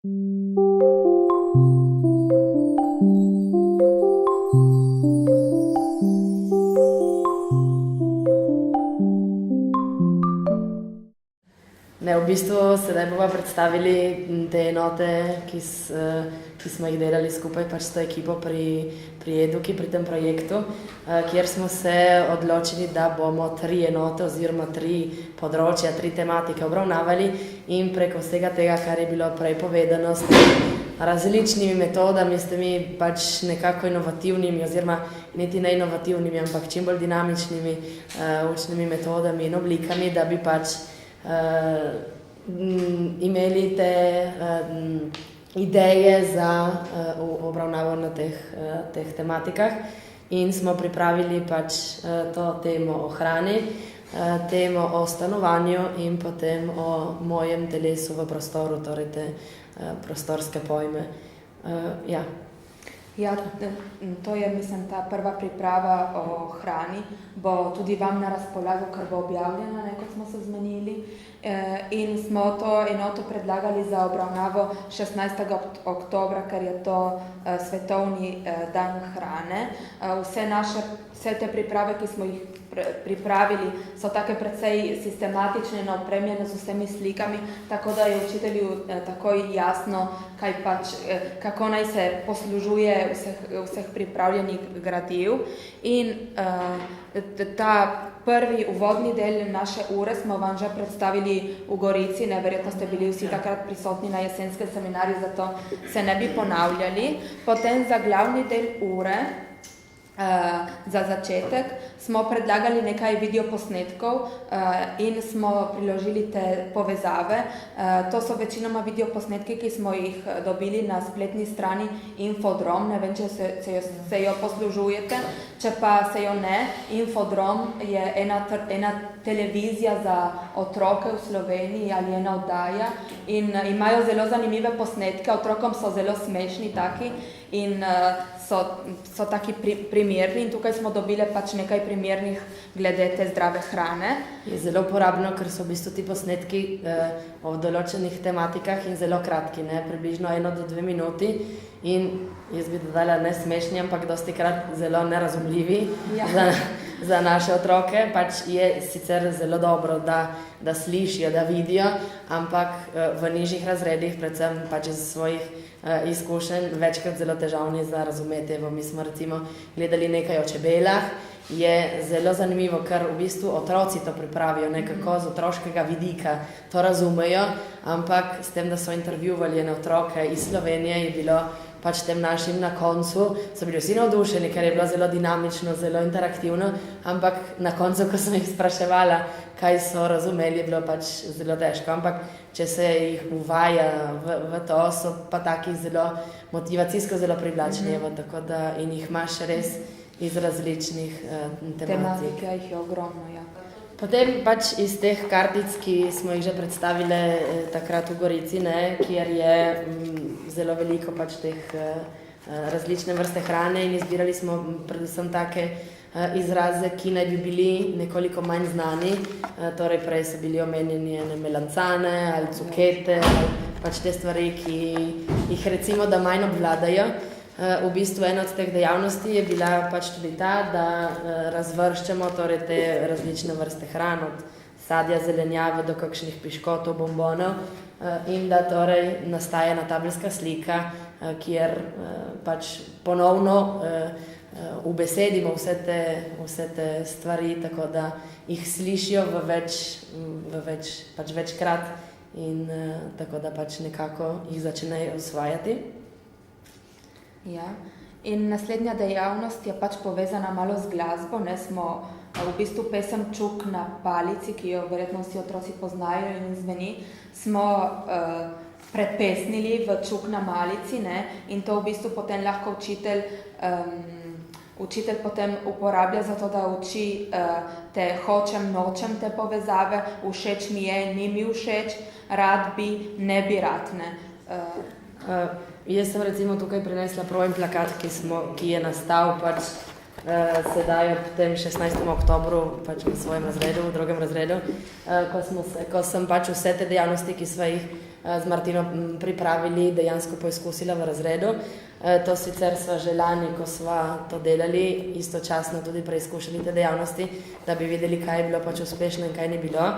Ne, v bistvu sedaj bomo predstavili te enote, ki smo jih delali skupaj s to ekipo pri Eduki, pri tem projektu, kjer smo se odločili, da bomo 3 enote oziroma 3 področja, 3 tematike obravnavali in preko vsega tega, kar je bilo prej povedano, s različnimi metodami, s temi nekako inovativnimi oziroma niti ne inovativnimi, ampak čim bolj dinamičnimi učnimi metodami in oblikami, da bi imeli te ideje za obravnavo na teh tematikah in smo pripravili to temo o hrani, temo o stanovanju in potem o mojem telesu v prostoru, torej te prostorske pojme. Ja, to je, mislim, ta prva priprava o hrani, bo tudi vam na razpolago, ker bo objavljena, kot smo se zmenili. In smo to enoto predlagali za obravnavo 16. oktobra, ker je to svetovni dan hrane. Vse te priprave, ki smo jih pripravili, so take precej sistematične in opremljene z vsemi slikami, tako da je učitelju takoj jasno, kako naj se poslužuje vseh pripravljenih gradiv. In ta prvi uvodni del naše ure smo vam že predstavili v Gorici, verjetno ste bili vsi takrat prisotni na jesenskem seminarju, zato se ne bi ponavljali. Potem za glavni del ure, za začetek, smo predlagali nekaj videoposnetkov in smo priložili te povezave. To so večinoma videoposnetki, ki smo jih dobili na spletni strani Infodrom. Ne vem, če se jo poslužujete. Če pa se jo ne, Infodrom je ena televizija za otroke v Sloveniji ali ena oddaja in imajo zelo zanimive posnetke. Otrokom so zelo smešni taki in so taki primerni in tukaj smo dobili nekaj primernih glede te zdrave hrane. Je zelo uporabno, ker so v bistvu ti posnetki o določenih tematikah in zelo kratki, približno 1 do 2 minuti in jaz bi dodala ne smešni, ampak dostikrat zelo nerazumljivi za naše otroke. Je sicer zelo dobro, da slišijo, da vidijo, ampak v nižjih razredih, predvsem iz svojih izkušenj, večkrat zelo težavni za razumeti. Mi smo recimo gledali nekaj o čebelah, je zelo zanimivo, ker v bistvu otroci to pripravijo, nekako z otroškega vidika to razumejo, ampak s tem, da so intervjuvali ene otroke iz Slovenije, je bilo tem našim na koncu, so bili vsi navdušeni, ker je bilo zelo dinamično, zelo interaktivno, ampak na koncu, ko sem jih spraševala, kaj so razumeli, je bilo zelo težko. Ampak če se jih uvaja v to, so pa taki zelo motivacijsko zelo privlačni, tako da in jih imaš res iz različnih tematik. Tematika jih je ogromno, ja. Potem iz teh kartic, ki smo jih že predstavili takrat v Gorici, kjer je zelo veliko teh različne vrste hrane in izbirali smo predvsem take izraze, ki naj bi bili nekoliko manj znani. Torej prej so bili omenjeni melancane ali cukete, ali te stvari, ki jih recimo da manj obvladajo. V bistvu ena od teh dejavnosti je bila tudi ta, da razvrščamo te različne vrste hran, od sadja, zelenjave do kakšnih piškotov, bombonov in da torej nastaja ena tabelska slika, kjer ponovno ubesedimo vse te stvari, tako da jih slišijo večkrat in tako da nekako jih začnejo osvajati. Ja. In naslednja dejavnost je povezana malo z glasbo. Smo v bistvu pesem Čuk na palici, ki jo verjetno vsi otroci poznajo in zveni, smo predpesnili v Čuk na malici, in to v bistvu potem lahko učitelj potem uporablja za to, da uči te hočem, nočem te povezave, všeč mi je, ni mi všeč, rad bi, ne bi rad. Jaz sem recimo tukaj prinesla prav en plakat, ki je nastal sedaj ob tem 16. oktobru v svojem razredu, v drugem razredu, ko sem vse te dejavnosti, ki sva jih z Martino pripravili, dejansko poizkusila v razredu. To sicer sva že lani, ko sva to delali, istočasno tudi preizkušali te dejavnosti, da bi videli, kaj je bilo pač uspešno in kaj ni bilo.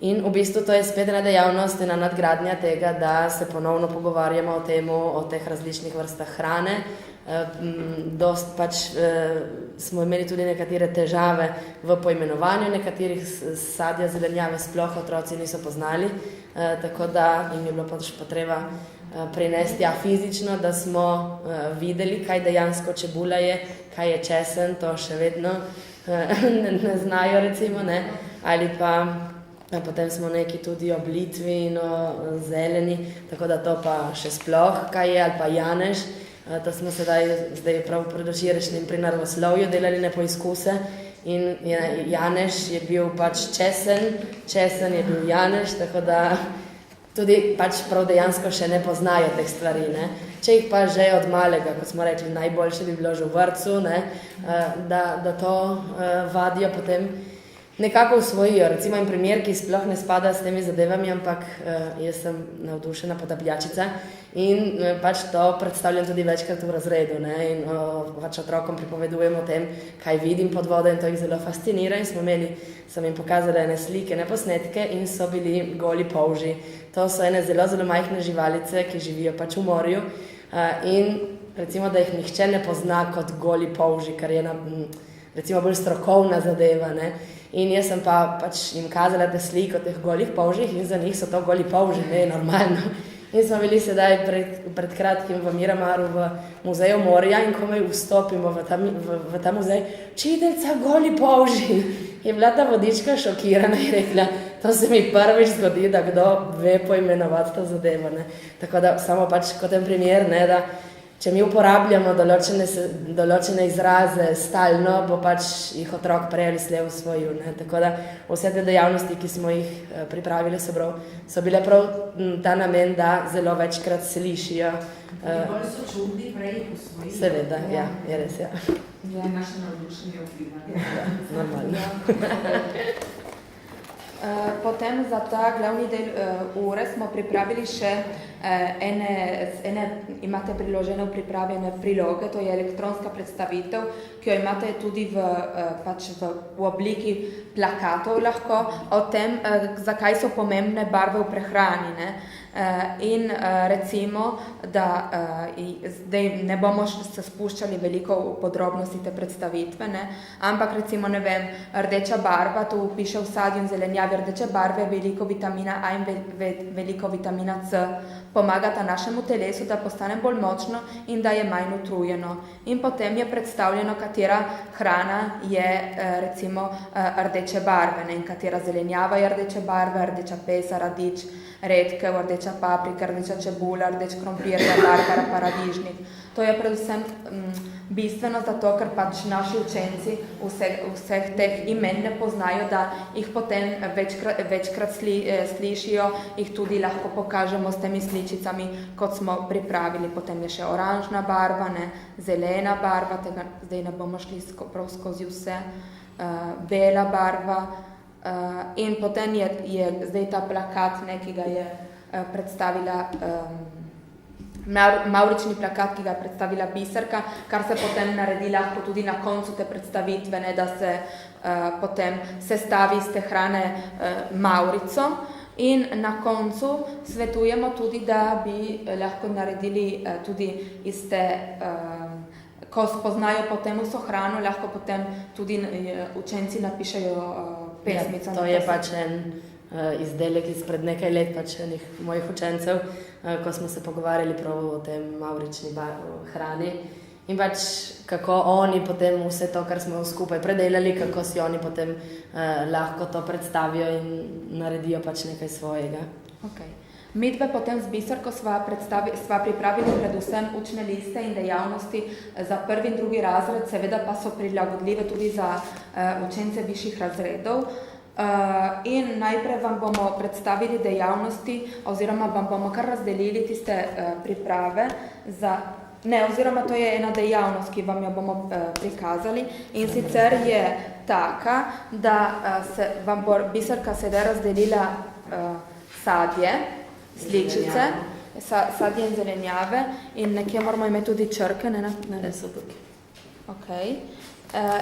In v bistvu to je spet ena dejavnost, ena nadgradnja tega, da se ponovno pogovarjamo o temu, o teh različnih vrstah hrane. Dost pač smo imeli tudi nekatere težave v poimenovanju nekaterih sadja, zelenjave, sploh otroci niso poznali, tako da jim je bilo pač potreba prinesti fizično, da smo videli, kaj dejansko čebula je, kaj je česen, to še vedno ne znajo recimo, ne, ali pa potem smo neki tudi o blitvi in o zeleni, tako da to pa še sploh, kaj je, ali pa janež. To smo zdaj prav predvčerajšnjim pri naravoslovju delali ne poizkuse in janež je bil pač česen je bil janež, tako da tudi pač prav dejansko še ne poznajo teh stvari, ne. Če jih pa že od malega, kot smo rekli, najboljše bi bilo že v vrtcu, ne, da to vadijo, potem nekako usvojijo. Recimo en primer, ki sploh ne spada s temi zadevami, ampak jaz sem navdušena potapljačica in pač to predstavljam tudi večkrat v razredu, ne, in pač otrokom pripovedujem o tem, kaj vidim pod vodo in to jih zelo fascinira in sem jim pokazala ene slike, ne posnetke in so bili goli polži. To so ene zelo, zelo majhne živalice, ki živijo pač v morju in recimo, da jih nihče ne pozna kot goli polži, kar je recimo bolj strokovna zadeva, ne. In jaz sem pa pač jim kazala te slike o teh golih polžih in za njih so to goli polži, ne, normalno. In smo bili sedaj pred kratkim v Miramaru v muzeju morja in komaj vstopimo v ta muzej, učiteljica, goli polži. Je bila ta vodička šokirana in rekla, to se mi prvič zgodi, da kdo ve poimenovati to zadevo, ne. Tako da samo pač kot en primer, ne, da če mi uporabljamo določene izraze stalno, bo pač jih otrok prej ali slej usvojil, ne. Tako da vse te dejavnosti, ki smo jih pripravili, so bile prav ta namen, da zelo večkrat slišijo. Bolj so čudni, prej jih usvojijo. Seveda, ja, je res, ja. Imaš navdušenje vplivati. Ja, normalno. Potem za ta glavni del ure smo pripravili še imate priložene v pripravi ene priloge, to je elektronska predstavitev, ki jo imate tudi v obliki plakatov lahko, o tem, zakaj so pomembne barve v prehrani, ne. In recimo, da zdaj ne bomo se spuščali veliko v podrobnosti te predstavitve, ne, ampak recimo, ne vem, rdeča barva, tu piše v sadju in zelenjavi, rdeče barve, veliko vitamina A in veliko vitamina C, pomagata našemu telesu, da postane bolj močno in da je manj utrujeno. In potem je predstavljeno, katera hrana je recimo rdeče barve, ne, in katera zelenjava je rdeče barve, rdeča pesa, radič, redkev, rdeča paprika, rdeča čebula, rdeč krompir, barbara, paradižnik. To je predvsem bistveno zato, ker pač naši učenci vseh teh imen ne poznajo, da jih potem večkrat slišijo, jih tudi lahko pokažemo s temi sličicami, kot smo pripravili. Potem je še oranžna barva, ne, zelena barva, tega zdaj ne bomo šli prav skozi vse, bela barva, in potem je zdaj ta plakat, ne, ki ga je predstavila mavrični plakat, ki ga je predstavila Biserka, kar se potem naredi lahko tudi na koncu te predstavitve, ne, da se potem sestavi iz te hrane mavrico. In na koncu svetujemo tudi, da bi lahko naredili tudi iz te, ko spoznajo potem vso hrano, lahko potem tudi učenci napišejo pesmico. Ja, to je pač en izdelek izpred nekaj let pač enih mojih učencev, ko smo se pogovarjali prav o tem mavrični hrani in pač kako oni potem vse to, kar smo skupaj predelali, kako si oni potem lahko to predstavijo in naredijo pač nekaj svojega. Okay. Midve potem z Biserko sva pripravili predvsem učne liste in dejavnosti za prvi in drugi razred, seveda pa so prilagodljive tudi za učence višjih razredov. In najprej vam bomo predstavili dejavnosti oziroma vam bomo kar razdelili tiste priprave oziroma to je ena dejavnost, ki vam jo bomo prikazali in sicer je taka, da vam bo Biserka sedaj razdelila sadje sličice, sadje in zelenjave in nekje moramo imeti tudi črke, ne so tukaj. Okay.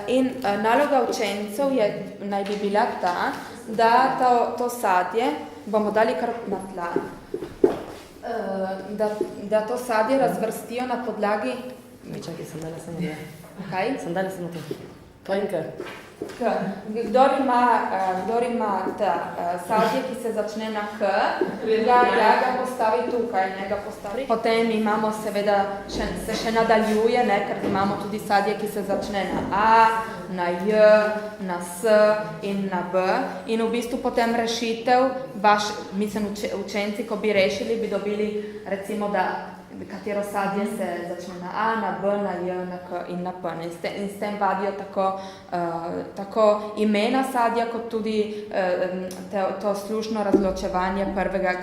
In naloga učencev naj bi bila ta, da to sadje bomo dali kar na tla, da to sadje razvrstijo na podlagi... Čakaj, sem dala samo to. Kaj? Sem dala samo to. To in kaj? Kdor ima sadje, ki se začne na K, ga postavi tukaj, ne ga postavi. Potem imamo seveda, se še nadaljuje, ne, ker imamo tudi sadje, ki se začne na A, na J, na S in na B. In v bistvu potem rešitev, učenci, ko bi rešili, bi dobili recimo, da katero sadje se začne na A, na B, na J, na K in na P. In s tem vadijo tako imena sadja, kot tudi to slušno razločevanje prvega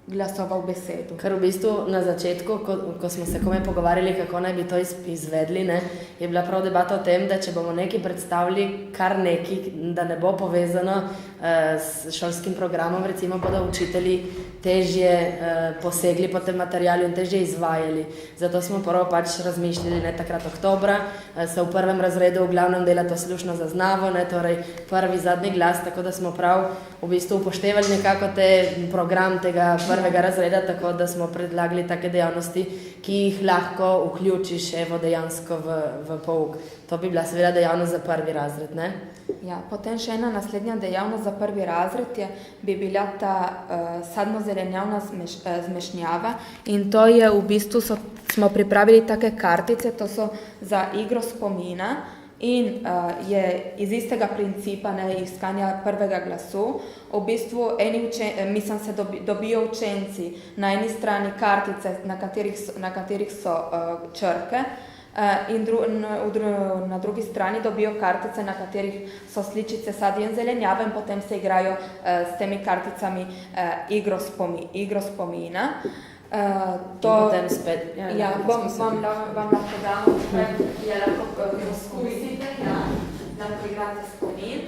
glasova v besedu. Ker v bistvu na začetku, ko smo se komaj pogovarjali, kako naj bi to izvedli, ne, je bila prav debata o tem, da če bomo nekaj predstavili, kar nekaj, da ne bo povezano s šolskim programom, recimo bodo učitelji težje posegli po tem materialu in težje izvajali. Zato smo prvo pač razmišljali, ne, takrat oktobra, se v prvem razredu v glavnem dela to slušno zaznavo, ne, torej prvi, zadnji glas, tako da smo prav v bistvu upoštevali nekako program tega prvega razreda, tako da smo predlagali take dejavnosti, ki jih lahko vključiš dejansko v pouk. To bi bila seveda dejavnost za prvi razred, ne? Ja, potem še ena naslednja dejavnost za prvi razred bi bila ta sadno-zelenjavna zmešnjava in to je v bistvu, smo pripravili take kartice, to so za igro spomina in je iz istega principa, ne, iskanja prvega glasu. V bistvu dobijo učenci na eni strani kartice, na katerih so črke, in na drugi strani dobijo kartice, na katerih so sličice sadje in zelenjave in potem se igrajo s temi karticami igro spomina. Potem spet. Vam lahko damo, je lahko poskusite, da igrate spomin.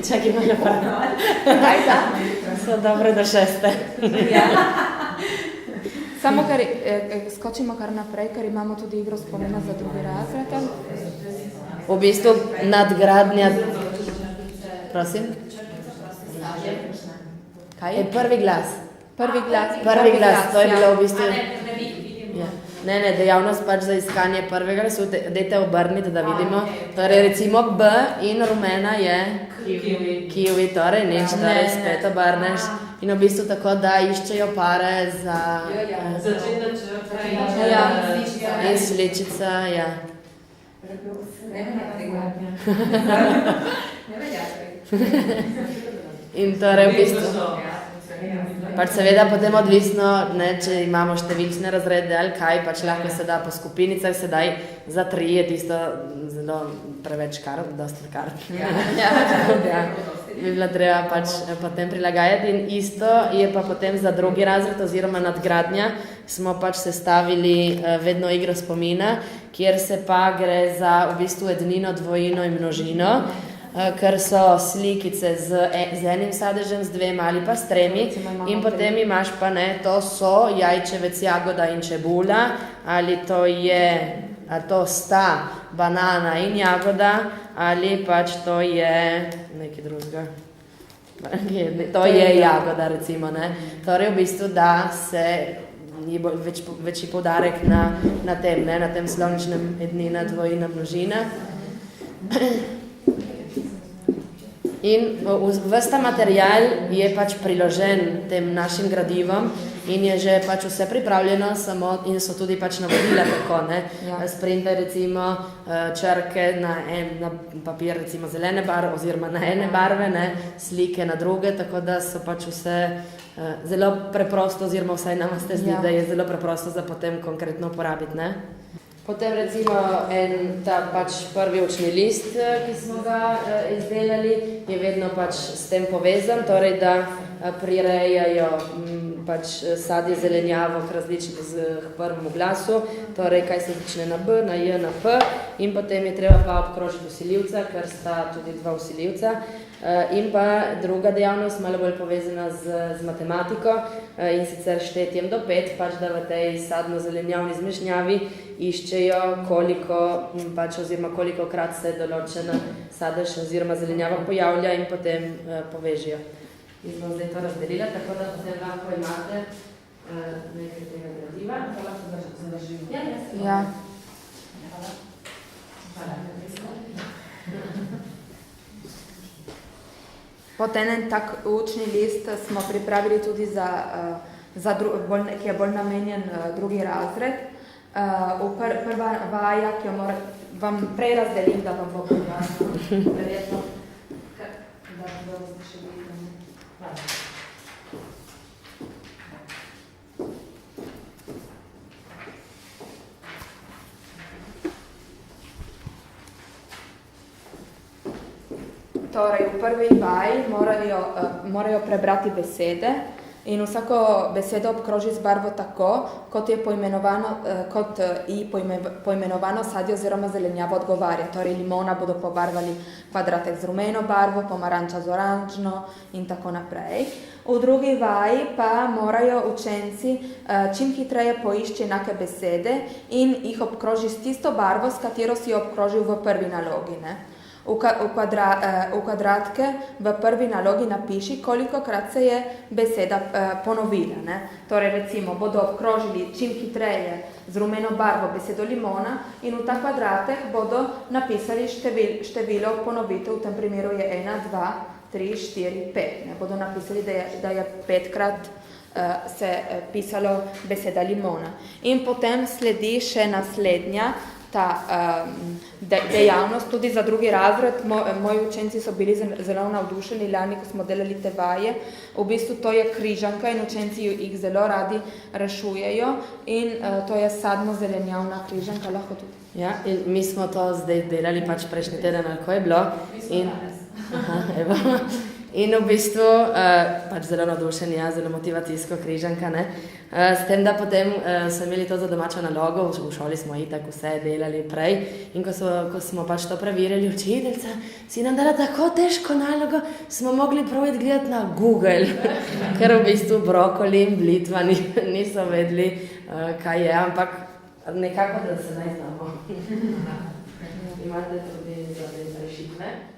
Čakaj, malo prvo. So dobre do 6. Ja. Samo ker skočimo kar naprej, ker imamo tudi igro spomina za drugi razred. V bistvu nadgradnja... Prosim? Kaj je prvi glas? Prvi glas, to je bilo v bistvu... Ne, dejavnost pač za iskanje prvega glasu, dajte obrniti, da vidimo. Torej, recimo B in rumena je kiwi, torej nič, torej spet obrneš. In v bistvu tako, da iščejo pare za... Začetna črka in sličica, ja. In torej v bistvu... Pač seveda potem odvisno, ne, če imamo številčne razrede ali kaj, pač lahko se da po skupinicah, sedaj za 3 je tisto zelo preveč kart, dosti kart. Ja. Bi bila treba pač potem prilagajati in isto je pa potem za drugi razred oziroma nadgradnja smo pač sestavili vedno igro spomina, kjer se pa gre za v bistvu ednino, dvojino in množino, ker so slikice z enim sadežem, z 2 ali pa s 3 in potem imaš pa, ne, to so jajčevec, jagoda in čebula, ali to sta banana in jagoda, ali pač to je nekaj drugega. To je jagoda, recimo, ne. Torej v bistvu, da se je večji poudarek na tem slovničnem ednina, dvojina, množina. In ves ta material je pač priložen tem našim gradivom in je že pač vse pripravljeno, in so tudi pač navodila tako, ne. Sprinter recimo črke na papir recimo zelene barve oziroma na ene barve, ne, slike na druge, tako da so pač vse zelo preprosto oziroma vsaj nam se zdi, da je zelo preprosto za potem konkretno uporabiti, ne. Potem recimo ta pač prvi učni list, ki smo ga izdelali, je vedno pač s tem povezan, torej da prirejajo pač sadje, zelenjavo k prvemu glasu, torej kaj se začne na B, na J, na P in potem je treba pa obkrožiti vsiljivca, ker sta tudi 2 vsiljivca. In pa druga dejavnost, malo bolj povezana z matematiko in sicer štetjem do 5, pač da v tej sadno-zelenjavni zmešnjavi iščejo kolikokrat se določena sadež oziroma zelenjava pojavlja in potem povežijo. In smo zdaj to razdelila, tako da potem lahko imate nekaj tega gradiva. To lahko zadržimo. Ja. Potem en tak učni list smo pripravili tudi ki je bolj namenjen drugi razred. Prva vaja, ki jo vam prej razdelim, da vam bo jasno. Verjetno, da boste še videli. Torej, v prvi vaji morajo prebrati besede in vsako besedo obkroži z barvo tako, kot ji poimenovano sadje oziroma zelenjava odgovarja. Torej, limona bodo pobarvali kvadratek z rumeno barvo, pomaranča z oranžno in tako naprej. V drugi vaji pa morajo učenci čim hitreje poišči enake besede in jih obkroži s tisto barvo, s katero si jo obkrožil v prvi nalogi, ne? V kvadratke v prvi nalogi napiši, kolikokrat se je beseda ponovila. Ne? Torej, recimo, bodo obkrožili čim hitreje z rumeno barvo besedo limona in v ta kvadratek bodo napisali število ponovitev, v tem primeru je 1, 2, 3, 4, 5. Ne? Bodo napisali, da je 5-krat se pisalo beseda limona. In potem sledi še naslednja, ta dejavnost tudi za drugi razred. Moji učenci so bili zelo navdušeni lani, ko smo delali te vaje. V bistvu to je križanka in učenci jih zelo radi rešujejo in to je sadno-zelenjavna križanka, lahko tudi. Ja, in mi smo to zdaj delali pač prejšnji teden, ali ko je bilo. In v bistvu pač zelo navdušeni, zelo motivacijsko križanka, ne. S tem, da potem so imeli to za domačo nalogo, v šoli smo itak vse delali prej in ko smo pač to preverjali, učiteljica si nam dala tako težko nalogo, smo mogli prav gledati na Google, ker v bistvu brokoli in blitva niso vedeli, kaj je, ampak nekako, da se naj znamo. Imate tudi za rešitve.